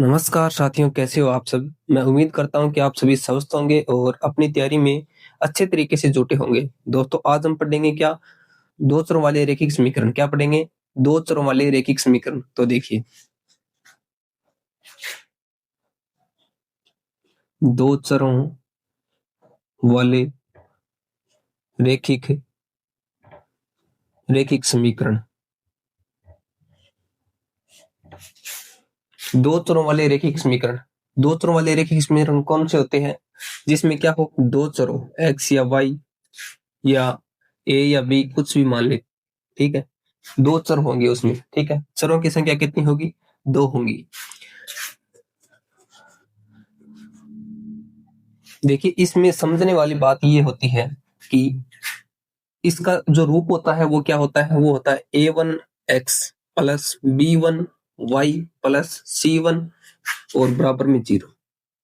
नमस्कार साथियों, कैसे हो आप सब? मैं उम्मीद करता हूँ कि आप सभी स्वस्थ होंगे और अपनी तैयारी में अच्छे तरीके से जुटे होंगे। दोस्तों, आज हम पढ़ेंगे क्या? दो चरों वाले रैखिक समीकरण। क्या पढ़ेंगे? दो चरों वाले रैखिक समीकरण। तो देखिए, दो चरों वाले रैखिक रैखिक समीकरण। दो चरों वाले रैखिक समीकरण। दो चरों वाले रैखिक समीकरण कौन से होते हैं? जिसमें क्या हो, दो चरों x या y या a या b कुछ भी मान ले, ठीक है। दो चर होंगे उसमें, ठीक है। चरों की संख्या कितनी होगी? दो होंगी। देखिए, इसमें समझने वाली बात ये होती है कि इसका जो रूप होता है वो क्या होता है? वो होता है a1x plus b1y plus c1 और बराबर में 0,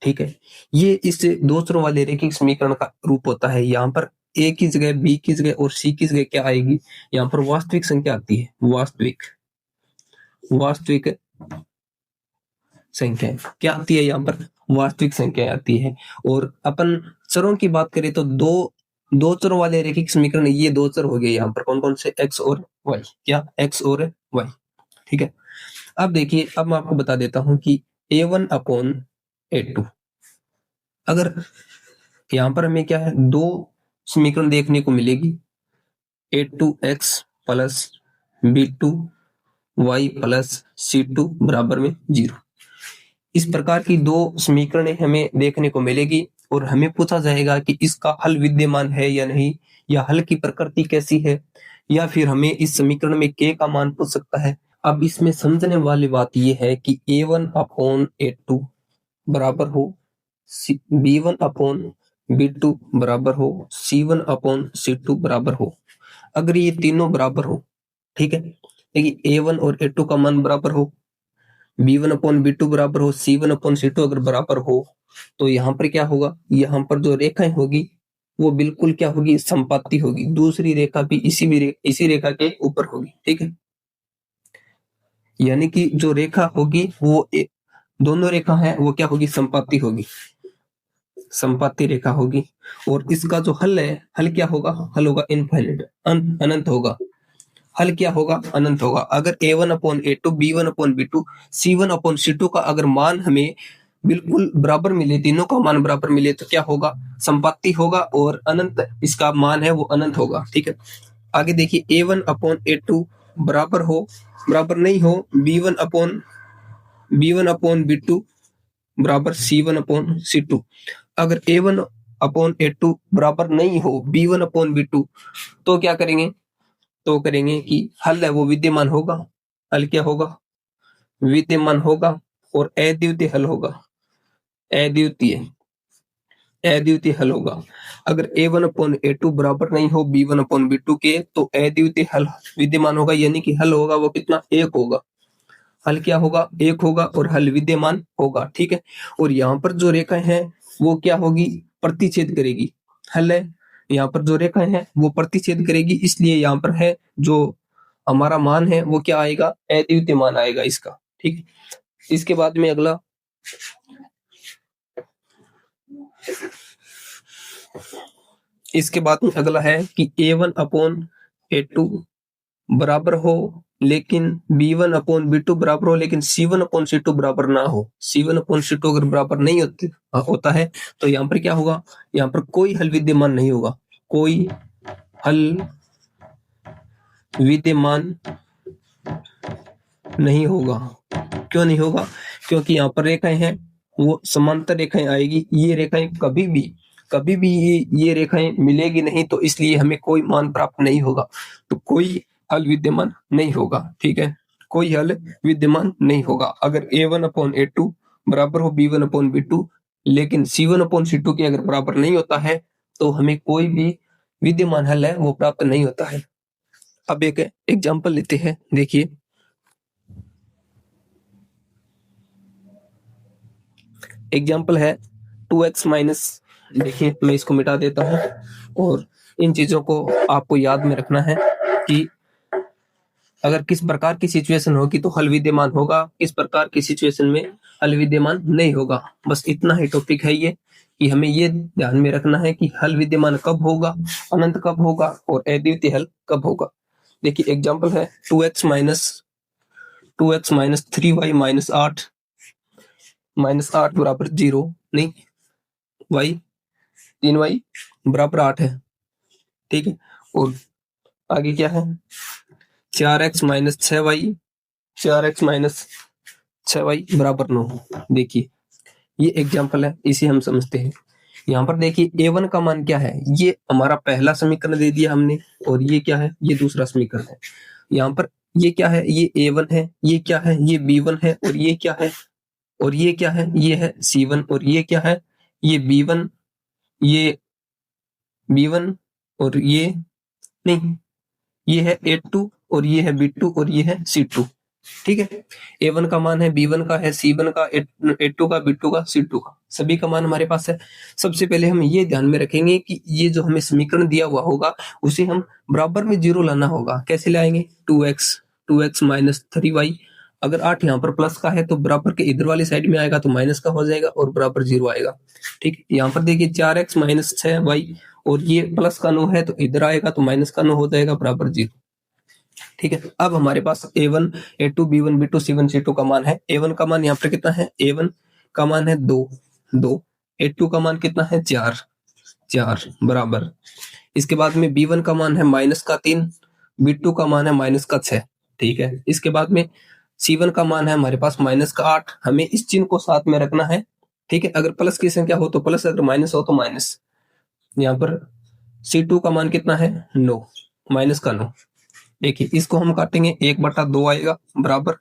ठीक है। ये इस दो चरों वाले रैखिक समीकरण का रूप होता है। यहाँ पर a की जगह, b की जगह और c की जगह क्या आएगी? यहाँ पर वास्तविक संख्या आती है। वास्तविक संख्या क्या आती है? यहाँ पर वास्तविक संख्या आती है। और अपन चरों की बात करें तो दो दो चरों वाले रैखिक समीकरण, ये दो चर हो गए यहाँ पर। कौन कौन से? x और y। क्या? x और y, ठीक है। अब देखिए, अब मैं आपको बता देता हूं कि a1 अपॉन a2, अगर यहाँ पर हमें क्या है, दो समीकरण देखने को मिलेगी। a2x plus b2y plus c2 बराबर में 0। इस प्रकार की दो समीकरणें हमें देखने को मिलेगी और हमें पूछा जाएगा कि इसका हल विद्यमान है या नहीं, या हल की प्रकृति कैसी है, या फिर हमें इस समीकरण में k का मान पूछ सकता है। अब इसमें समझने वाली बात यह है कि a1 अपॉन a2 बराबर हो b1 अपॉन b2 बराबर हो c1 अपॉन c2 बराबर हो। अगर ये तीनों बराबर हो, ठीक है, देखिए a1 और a2 का मान बराबर हो, b1 अपॉन b2 बराबर हो, c1 अपॉन c2 अगर बराबर हो, तो यहाँ पर क्या होगा? यहाँ पर जो रेखाएं होगी वो बिल्कुल क्या होगी? संपाती होगी। दूसरी रेखा भी इसी रेखा के ऊपर होगी, ठीक है। यानी कि जो रेखा होगी वो दोनों रेखा है वो क्या होगी? संपाती होगी, संपाती रेखा होगी। और इसका जो हल है, हल क्या होगा? हल होगा इनफाइनाइट, अनंत होगा। हल क्या होगा? अनंत होगा। अगर a1 upon a2, b1 upon b2, c1 upon c2 का अगर मान हमें बिल्कुल बराबर मिले, तीनों का मान बराबर मिले, तो क्या होगा? संपाती होगा और अनंत इसका मान है वो अनंत होगा, ठीक है। आगे देखिए, a1 अपॉन a2 बराबर हो, बराबर नहीं हो b1 अपॉन b2 बराबर c1 अपॉन c2। अगर a1 अपॉन a2 बराबर नहीं हो b1 अपॉन b2, तो क्या करेंगे? तो करेंगे कि हल है वो विद्यमान होगा। हल क्या होगा? विद्यमान होगा और अद्वितीय हल होगा। अद्वितीय अद्वितीय हल होगा। अगर a1 अपॉन a2 बराबर नहीं हो b1 अपॉन b2 के, तो अद्वितीय हल विद्यमान होगा। यानी कि हल होगा वो कितना? एक होगा। हल क्या होगा? एक होगा और हल विद्यमान होगा, ठीक है। और यहाँ पर जो रेखाएं हैं वो क्या होगी? प्रतिच्छेद करेगी। हल है, यहाँ पर जो रेखाएं हैं वो प्रतिच्छेद करेगी, इसलिए यहाँ पर है जो हमारा मान है वो क्या आएगा? अद्वितीय मान आएगा इसका, ठीक है। इसके बाद में अगला, इसके बाद में अगला है कि a1 अपॉन a2 बराबर हो लेकिन b1 अपॉन b2 बराबर हो, लेकिन c1 अपॉन c2 बराबर ना हो। c1 अपॉन c2 अगर बराबर नहीं होता है, तो यहाँ पर क्या होगा? यहाँ पर कोई हल विद्यमान नहीं होगा। कोई हल विद्यमान नहीं होगा। क्यों नहीं होगा? क्योंकि यहाँ पर रेखाएं हैं वो समांतर रेखाएं आएगी। ये रेखाएं कभी भी ये रेखाएं मिलेगी नहीं, तो इसलिए हमें कोई मान प्राप्त नहीं होगा। तो कोई हल विद्यमान नहीं होगा, ठीक है। कोई हल विद्यमान नहीं होगा। अगर a1 अपॉन a2 बराबर हो b1 अपॉन b2, लेकिन c1 अपॉन c2 के अगर बराबर नहीं होता है, तो हमें कोई भी विद्यमान हल है वो प्राप्त नहीं होता है। अब एक एग्जाम्पल लेते हैं, देखिए। एग्जाम्पल है 2x माइनस, देखिए मैं इसको मिटा देता हूं और इन चीजों को आपको याद में रखना है कि अगर किस प्रकार की सिचुएशन होगी तो हल विद्यमान होगा, किस प्रकार की सिचुएशन में हल विद्यमान नहीं होगा। बस इतना ही टॉपिक है ये, कि हमें ये ध्यान में रखना है कि हल विद्यमान कब होगा, अनंत कब होगा और अद्वितीय हल कब होगा। देखिए एग्जांपल है 2x माइनस 3y माइनस 8 बराबर 0, नहीं y 3y बराबर 8 है, ठीक है। और आगे क्या है 4x माइनस 6y बराबर 9। देखिए ये एग्जाम्पल है, इसे हम समझते हैं। यहाँ पर देखिए a1 का मान क्या है, ये हमारा पहला समीकरण दे दिया हमने, और ये क्या है, ये दूसरा समीकरण है। यहाँ पर ये क्या है, ये a1 है, ये क्या है, ये b1 है, और ये क्या है, और ये क्या है, ये है c1, और ये क्या है, ये b1, ये b1, और ये नहीं, ये है a2, और ये है b2, और ये है c2, ठीक है। a1 का मान है, b1 का है, c1 का, a2 का, b2 का, c2 का, सभी का मान हमारे पास है। सबसे पहले हम ये ध्यान में रखेंगे कि ये जो हमें समीकरण दिया हुआ होगा उसे हम बराबर में 0 लाना होगा। कैसे लाएंगे, 2x माइनस 3y, अगर 8 यहाँ पर प्लस का है तो बराबर के इधर वाली साइड में आएगा तो माइनस का हो जाएगा और बराबर 0 आएगा, ठीक। यहाँ पर देखिए 4x माइनस 6y, और ये प्लस का 9 है तो इधर आएगा तो माइनस का 9 हो जाएगा बराबर 0, ठीक है। अब हमारे पास a1, a2, b1, b2, c1, c2 का मान है। a1 का मान यहाँ पर कितना है, a1 का मान है 2, a2 का मान कितना है 4 बराबर। इसके बाद में b1 का मान है माइनस का 3, b2 का मान है माइनस का 6, ठीक है। इसके बाद में c1 का मान है हमारे पास माइनस का 8, हमें इस चिन्ह को साथ में रखना है, ठीक है। अगर प्लस की संख्या हो तो प्लस, अगर माइनस हो तो माइनस। यहाँ पर c2 का मान कितना है 9, माइनस का 9। देखिए इसको हम काटेंगे 1/2 आएगा बराबर,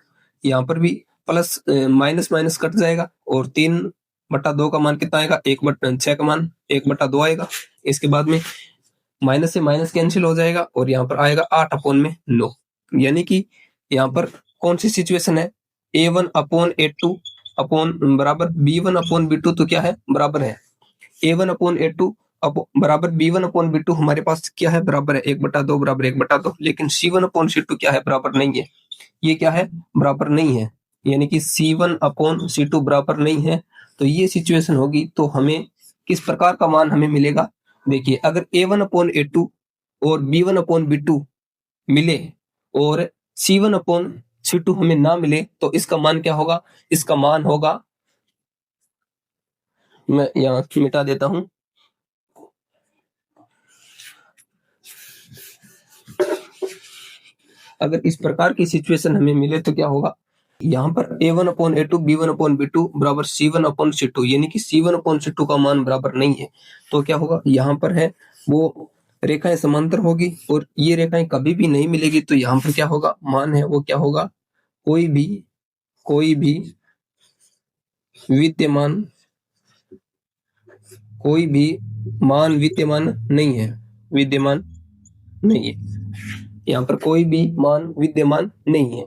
यहाँ पर भी प्लस माइनस माइनस कट जाएगा, और 3/2 का मान कितना आएगा, 1/6 का मान 1/2 आएगा। इसके बाद में माइनस से माइनस कैंसिल हो जाएगा, और यहाँ पर आएगा 8/9। यानी कि यहाँ पर कौन सी सिचुएशन है, a1/a2 अपॉन बराबर b1/b2, तो क्या है बराबर है a1/a2 बराबर b1/b2, हमारे पास क्या है बराबर है 1/2 बराबर 1/2, लेकिन c1/c2 क्या है बराबर नहीं है, ये क्या है बराबर नहीं है, यानी कि c1/c2 बराबर नहीं है। तो ये सिचुएशन होगी तो हमें किस प्रकार का मान हमें मिलेगा। देखिए अगर a1/a2 और b1/b2 मिले और c1/c2 हमें ना मिले तो इसका मान क्या होगा, इसका मान होगा, मैं यहाँ मिटा देता हूं, अगर इस प्रकार की सिचुएशन हमें मिले तो क्या होगा, यहाँ पर a1/a2 b1/b2 बराबर c1/c2, यानी कि c1/c2 का मान बराबर नहीं है। तो क्या होगा, यहाँ पर है वो रेखाएं समांतर होगी और ये रेखाएं कभी भी नहीं मिलेगी, तो यहाँ पर क्या होगा, मान है वो क्या होगा, कोई भी विद्यमान नहीं है, विद्यमान नहीं है, यहाँ पर कोई भी मान विद्यमान नहीं है।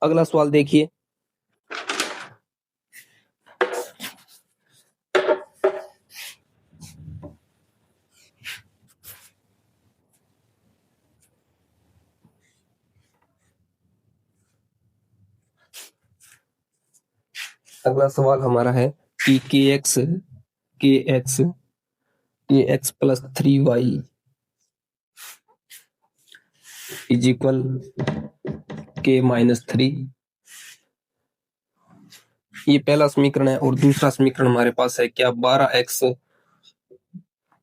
अगला सवाल देखिए, अगला सवाल हमारा है कि kx plus 3y is equal k minus 3, ये पहला समीकरण है। और दूसरा समीकरण हमारे पास है क्या,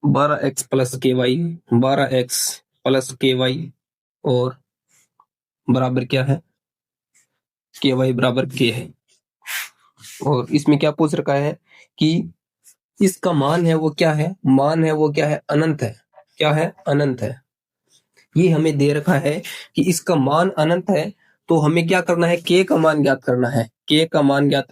12x प्लस के वाई और बराबर क्या है, के वाई बराबर के है। और इसमें क्या पूछ रखा है कि इसका मान है वो क्या है, अनंत है, क्या है, अनंत है। ये हमें दे रखा है कि इसका मान अनंत है, तो हमें क्या करना है, के का मान ज्ञात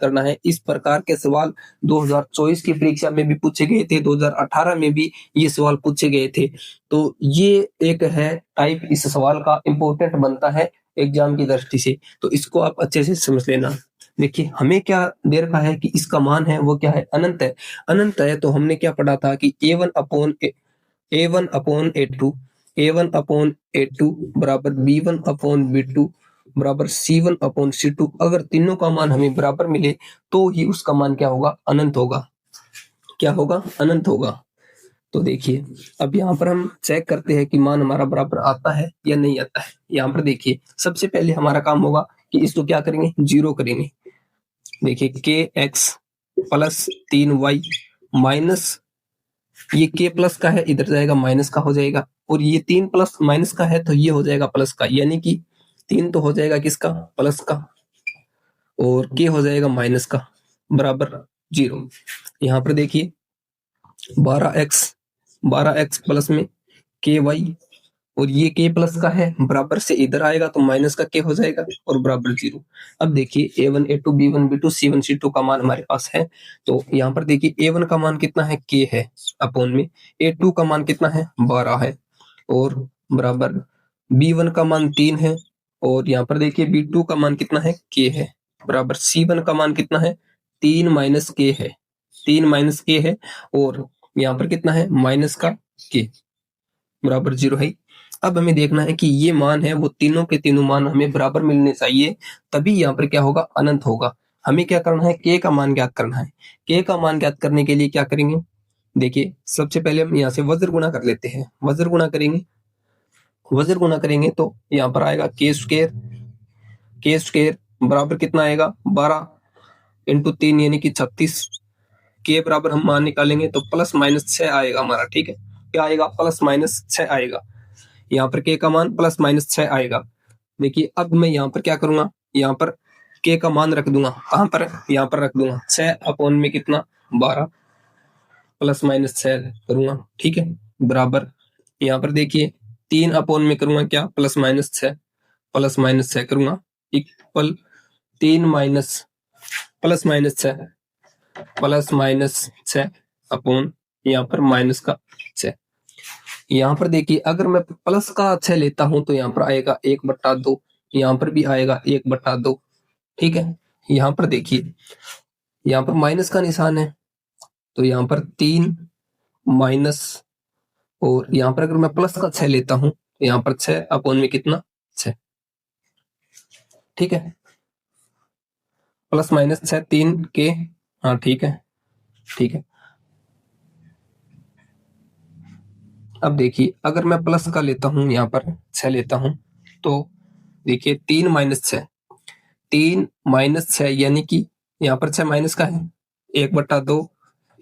करना है, इस प्रकार के सवाल 2024 की परीक्षा में भी पूछे गए थे, 2018 में भी ये सवाल पूछे गए थे। तो ये एक है टाइप, इस सवाल का इंपॉर्टेंट बनता है एग्जाम की दृष्टि से, तो इसको आप अच्छे से समझ लेना। देखिए हमें क्या दे रखा है कि इसका मान है वो क्या है, अनंत है। तो हमने क्या पढ़ा था कि a1/a2 A1 अपॉन A2 बराबर B1 अपॉन B2 बराबर C1 अपॉन C2, अगर तीनों का मान हमें बराबर मिले तो ही उसका मान क्या होगा, अनंत होगा। क्या होगा, अनंत होगा। तो देखिए अब यहाँ पर हम चेक करते हैं कि मान हमारा बराबर आता है या नहीं आता है। यहाँ पर देखिए सबसे पहले हमारा काम होगा कि इसको क्या करेंगे, जीरो करेंगे। देखिए के एक्स प्लस 3y माइनस, ये के प्लस का है इधर जाएगा माइनस का हो जाएगा, और ये 3 प्लस माइनस का है तो ये हो जाएगा प्लस का, यानी कि 3 तो हो जाएगा किसका, प्लस का, और के हो जाएगा माइनस का, बराबर 0। यहाँ पर देखिए 12x प्लस में के वाई, और ये के प्लस का है बराबर से इधर आएगा तो माइनस का के हो जाएगा और बराबर 0। अब देखिए A1 A2 B1 B2 C1 C2 का मान हमारे पास है, तो यहाँ पर देखिए A1 का मान कितना है, के है अपॉन में, A2 का मान कितना है, 12 है, और बराबर B1 का मान 3 है, और यहाँ पर देखिए B2 का मान कितना है, के है, बराबर C1 का मान कितना है, 3 माइनस के है, 3 माइनस के है, और यहाँ पर कितना है, माइनस का के, बराबर 0 है। अब हमें देखना है कि ये मान है वो तीनों के तीनों मान हमें बराबर मिलने चाहिए, तभी यहाँ पर क्या होगा, अनंत होगा। हमें क्या करना है, के का मान ज्ञात करना है। के का मान ज्ञात करने के लिए क्या करेंगे, देखिए सबसे पहले हम यहाँ से वज्र गुणा कर लेते हैं। वज्र गुणा करेंगे, वज्र गुणा करेंगे तो यहाँ पर आएगा के स्क्वायर बराबर कितना आएगा, 12 इंटू 3 यानी कि 36। के बराबर हम मान निकालेंगे तो प्लस माइनस 6 आएगा हमारा, ठीक है। क्या आएगा, प्लस माइनस 6 आएगा। यहाँ पर के का मान प्लस माइनस 6 आएगा। देखिए अब मैं यहाँ पर क्या करूंगा, यहाँ पर के का मान रख दूंगा, कहां पर, यहाँ पर रख दूंगा 6 अपॉन में कितना, 12 प्लस माइनस 6 करूंगा, ठीक है, बराबर यहाँ पर देखिए 3 अपॉन में करूंगा क्या, प्लस माइनस 6 करूंगा, equal 3 minus plus minus 6 plus minus 6 upon यहाँ पर माइनस का 6। यहाँ पर देखिए अगर मैं प्लस का 6 लेता हूं तो यहाँ पर आएगा 1/2, यहाँ पर भी आएगा 1/2, ठीक है। यहाँ पर देखिए यहाँ पर माइनस का निशान है तो यहाँ पर 3 माइनस, और यहाँ पर अगर मैं प्लस का 6 लेता हूं तो यहाँ पर 6 अपॉन में कितना, 6, ठीक है, प्लस माइनस 6 3 के, हाँ ठीक है, ठीक है। अब देखिए अगर मैं प्लस का लेता हूं, यहाँ पर 6 लेता हूं तो देखिए 3 माइनस 6 यानी कि यहाँ पर 6 माइनस का है, 1/2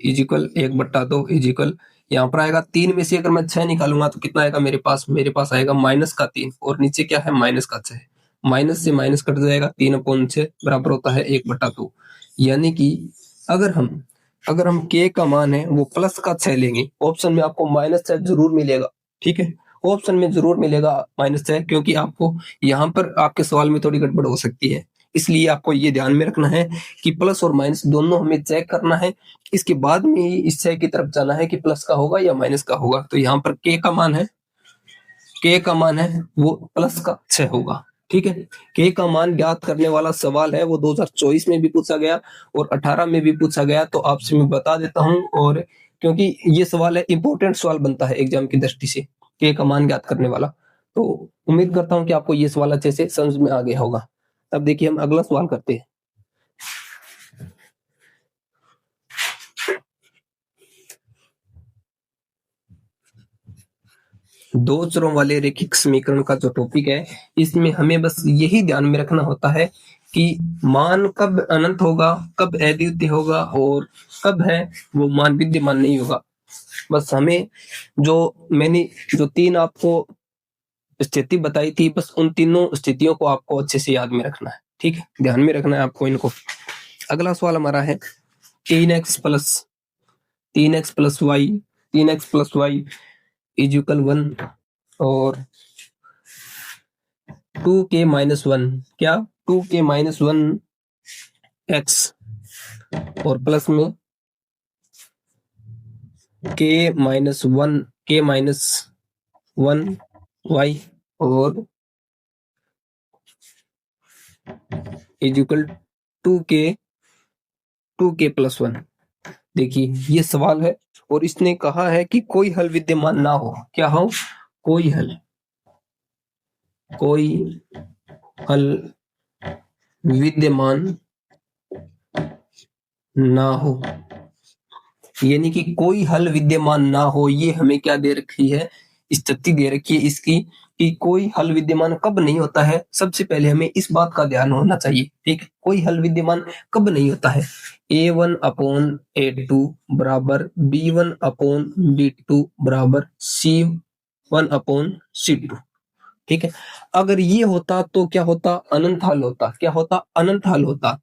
इजिकल 1/2 इजिकल, यहाँ पर आएगा 3 में से अगर मैं 6 निकालूंगा तो कितना आएगा मेरे पास आएगा माइनस का 3, और नीचे क्या है, माइनस का 6, माइनस से माइनस कट जाएगा, 3/6 बराबर होता है 1/2। यानी कि अगर हम के का मान है वो प्लस का 6 लेंगे, ऑप्शन में आपको माइनस 6 जरूर मिलेगा, ठीक है, ऑप्शन में जरूर मिलेगा माइनस 6, क्योंकि आपको यहाँ पर आपके सवाल में थोड़ी गड़बड़ हो सकती है, इसलिए आपको ये ध्यान में रखना है कि प्लस और माइनस दोनों हमें चेक करना है, इसके बाद में ही इस 6 की तरफ जाना है कि प्लस का होगा या माइनस का होगा। तो यहाँ पर के का मान है वो प्लस का 6 होगा, ठीक है। के का मान ज्ञात करने वाला सवाल है वो 2024 में भी पूछा गया और 18 में भी पूछा गया, तो आपसे मैं बता देता हूं, और क्योंकि ये सवाल है, इंपॉर्टेंट सवाल बनता है एग्जाम की दृष्टि से, के का मान ज्ञात करने वाला। तो उम्मीद करता हूं कि आपको ये सवाल अच्छे से समझ में आ गया होगा। अब देखिए हम अगला सवाल करते हैं। दो चरों वाले रैखिक समीकरण का जो टॉपिक है, इसमें हमें बस यही ध्यान में रखना होता है कि मान कब अनंत होगा, कब अद्वितीय होगा, और कब है वो मान विद्यमान नहीं होगा। बस हमें मैंने जो 3 आपको स्थिति बताई थी, बस उन तीनों स्थितियों को आपको अच्छे से याद में रखना है, ठीक है, ध्यान में रखना है आपको इनको। अगला सवाल हमारा है 3x plus Y is equal 1 और 2k-1, क्या 2k-1 x और प्लस में k-1 y और इज इक्वल 2k प्लस 1। देखिए ये सवाल है और इसने कहा है कि कोई हल विद्यमान ना हो, क्या हो, कोई हल विद्यमान ना हो, यानी कि कोई हल विद्यमान ना हो, ये हमें क्या दे रखी है, स्थिति दे रखी है इसकी कि कोई हल विद्यमान कब नहीं होता है। सबसे पहले हमें इस बात का ध्यान होना चाहिए, ठीक है, कोई हल विद्यमान कब नहीं होता है। A1/A2 बराबर B1/B2 बराबर C1/C2, ठीक है। अगर ये होता तो क्या होता, अनंत हल होता। क्या होता, अनंत हल होता।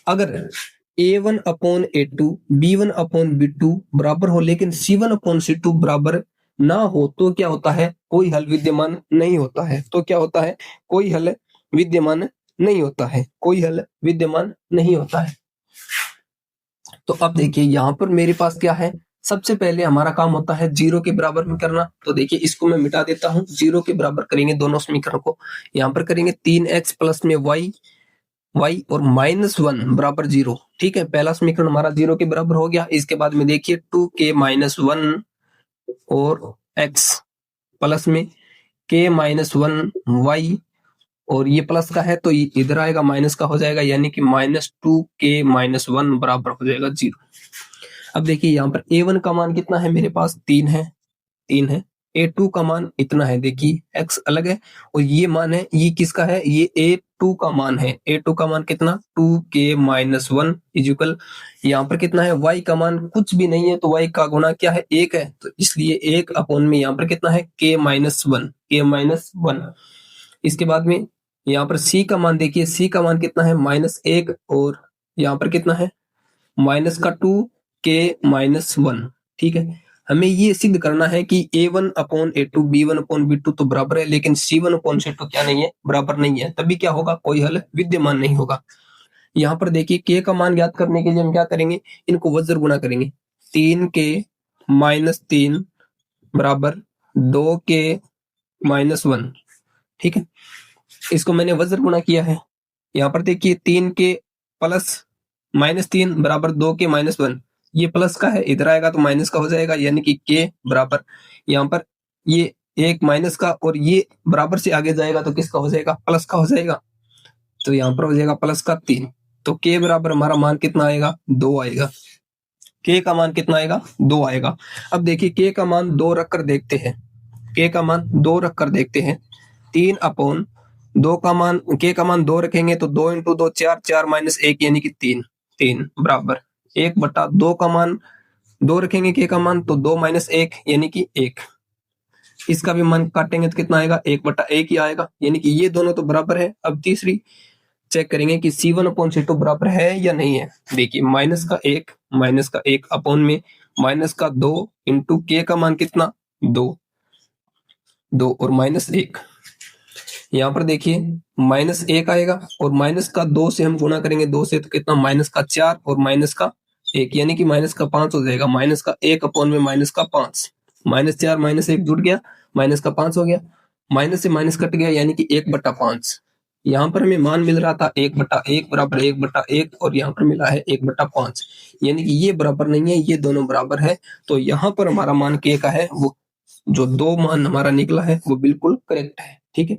अगर A1/A2 B1/B2 बराबर हो लेकिन C1/C2 बराबर ना हो तो क्या होता है, कोई हल विद्यमान नहीं होता है। तो क्या होता है, कोई हल विद्यमान नहीं होता है, कोई हल विद्यमान नहीं होता है। तो अब देखिए यहां पर मेरे पास क्या है, सबसे पहले हमारा काम होता है जीरो के बराबर में करना। तो देखिए इसको मैं मिटा देता हूं, जीरो के बराबर करेंगे दोनों समीकरण को। यहां पर करेंगे 3x प्लस में y और -1 बराबर 0, ठीक है। पहला समीकरण हमारा 0 के बराबर हो गया। इसके बाद में देखिए 2k-1 और x प्लस में k-1 y, और ये प्लस का है तो ये इधर आएगा, माइनस का हो जाएगा, यानी कि -2k-1 बराबर हो जाएगा 0। अब देखिए यहाँ पर A1 का मान कितना है मेरे पास, 3 है। A2 का मान इतना है, देखिए x अलग है और ये मान है, ये किसका है, ये A2 का मान है। A2 का मान कितना, 2k-1 इक्वल, यहाँ पर कितना है, y का मान कुछ भी नहीं है तो y का गुणा क्या है, 1 है, तो इसलिए 1 अपॉन में यहाँ पर कितना है, k-1। इसके बाद में यहाँ पर c का मान देखिए, c का मान कितना है, -1, और यहाँ पर कितना है, -2k-1, ठीक है। हमें ये सिद्ध करना है कि A1/A2 B1/B2 तो बराबर है, लेकिन C1/C2 क्या नहीं है, बराबर नहीं है। तभी क्या होगा, कोई हल विद्यमान नहीं होगा। यहाँ पर देखिए k का मान ज्ञात करने के लिए हम क्या करेंगे, इनको वज्र गुणा करेंगे। 3k-3 बराबर 2k-1, ठीक है। इसको मैंने वज्र गुणा किया है। यहाँ पर देखिए 3k प्लस -3 बराबर 2k-1, ये प्लस का है, इधर आएगा तो माइनस का हो जाएगा, यानी कि k बराबर, यहाँ पर ये एक माइनस का और ये बराबर से आगे जाएगा तो किसका हो जाएगा, प्लस का हो जाएगा, तो यहाँ पर हो जाएगा प्लस का 3। तो k बराबर हमारा मान कितना आएगा, 2 आएगा। k का मान कितना आएगा, 2 आएगा। अब देखिए k का मान 2 रखकर देखते हैं, k का मान 2 रखकर देखते हैं। 3/2 का मान, k का मान 2 रखेंगे तो 2 × 2 4, 4 - 1 यानी कि 3 बराबर 1/2 का मान 2 रखेंगे, k का मान तो 2 - 1 यानी कि 1। इसका भी मान काटेंगे तो कितना आएगा, 1/1 ही आएगा, यानी कि ये दोनों तो बराबर है। अब तीसरी चेक करेंगे कि C1/C2 बराबर है या नहीं है। देखिए -1 अपॉन में -2 इंटू k का मान कितना, 2 और -1, यहाँ पर देखिए -1 आएगा और -2 से हम गुणा करेंगे, 2 से तो कितना, -4 और -1 यानी कि -5 हो जाएगा। -1 अपॉन में -5, -4 -1 जुड़ गया, -5 हो गया, माइनस से माइनस कट गया, यानी कि 1/5। यहाँ पर हमें मान मिल रहा था 1/1 बराबर 1/1 और यहाँ पर मिला है 1/5, यानी कि ये बराबर नहीं है, ये दोनों बराबर है। तो यहाँ पर हमारा मान k का है, वो जो 2 मान हमारा निकला है वो बिल्कुल करेक्ट है, ठीक है।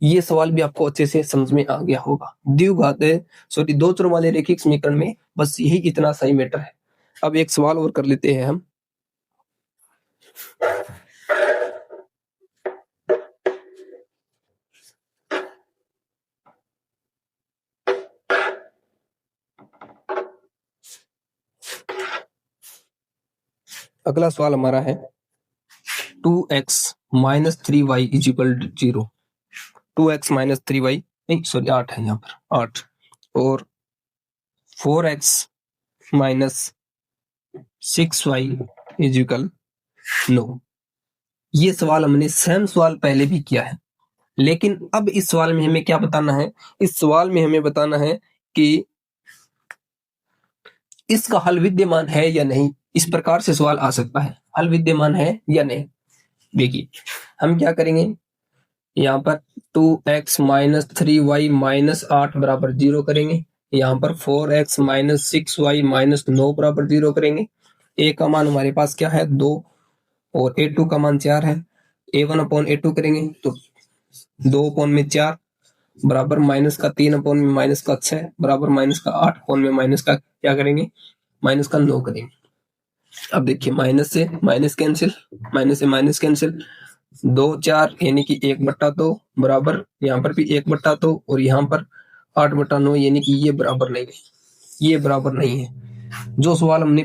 ये सवाल भी आपको अच्छे से समझ में आ गया होगा। दो चरों वाले रैखिक समीकरण में बस यही इतना सही मैटर है। अब एक सवाल और कर लेते हैं हम। अगला सवाल हमारा है 2x - 3y = 0। 2x - 3y, नहीं सॉरी 8 है यहाँ पर, 8 और 4x - 6y = 9। ये सवाल हमने सेम सवाल पहले भी किया है, लेकिन अब इस सवाल में हमें क्या बताना है, इस सवाल में हमें बताना है कि इसका हल विद्यमान है या नहीं। इस प्रकार से सवाल आ सकता है, हल विद्यमान है या नहीं। देखिए हम क्या करेंगे, यहाँ पर 2x - 3y - 8 बराबर 0 करेंगे। यहाँ पर 4x - 6y - 9 बराबर 0 करेंगे। a का मान हमारे पास क्या है, 2 और a2 का मान 4 है। A1/A2 करेंगे तो 2/4 बराबर माइनस का 3/-6 बराबर माइनस का 8 माइनस का क्या करेंगे, माइनस का 9 करेंगे। अब देखिए माइनस से माइनस कैंसिल, माइनस से माइनस कैंसिल, 2/4 यानी कि 1/2 बराबर यहाँ पर भी 1/2 और यहाँ पर 8/9 यानी कि ये बराबर नहीं है, ये बराबर नहीं है। जो सवाल हमने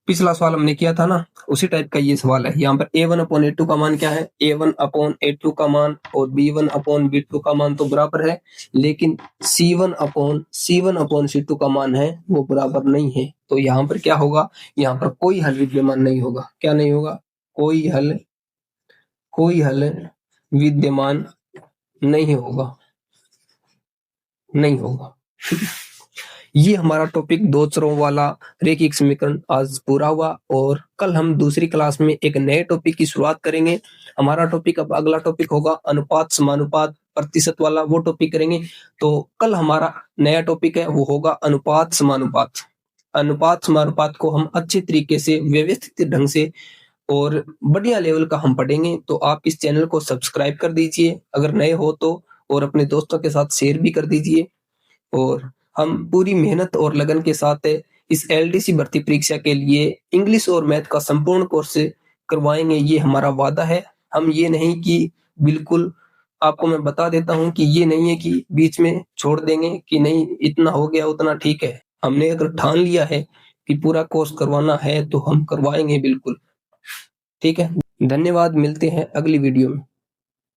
पिछला सवाल हमने किया था ना, उसी टाइप का ये सवाल है। यहाँ पर A1/A2 का मान क्या है, A1/A2 का मान और B1/B2 का मान तो बराबर है, लेकिन C1/C2 का मान है वो बराबर नहीं है। तो यहाँ पर क्या होगा, यहाँ पर कोई हल विद्यमान नहीं होगा। क्या नहीं होगा, कोई हल विद्यमान नहीं होगा, नहीं होगा। ये हमारा टॉपिक दो चरों वाला रैखिक समीकरण आज पूरा हुआ और कल हम दूसरी क्लास में एक नए टॉपिक की शुरुआत करेंगे। हमारा टॉपिक अब अगला टॉपिक होगा अनुपात समानुपात प्रतिशत वाला, वो टॉपिक करेंगे। तो कल हमारा नया टॉपिक है वो होगा अनुपात समानुपात। अनुपात समानुपात को हम अच्छे तरीके से व्यवस्थित ढंग से और बढ़िया लेवल का हम पढ़ेंगे। तो आप इस चैनल को सब्सक्राइब कर दीजिए अगर नए हो तो, और अपने दोस्तों के साथ शेयर भी कर दीजिए। और हम पूरी मेहनत और लगन के साथ इस एलडीसी भर्ती परीक्षा के लिए इंग्लिश और मैथ का संपूर्ण कोर्स करवाएंगे, ये हमारा वादा है। हम ये नहीं कि बिल्कुल, आपको मैं बता देता हूं कि ये नहीं है कि बीच में छोड़ देंगे कि नहीं इतना हो गया उतना ठीक है। हमने अगर ठान लिया है कि पूरा कोर्स करवाना है तो हम करवाएंगे बिल्कुल। ठीक है, धन्यवाद, मिलते हैं अगली वीडियो में।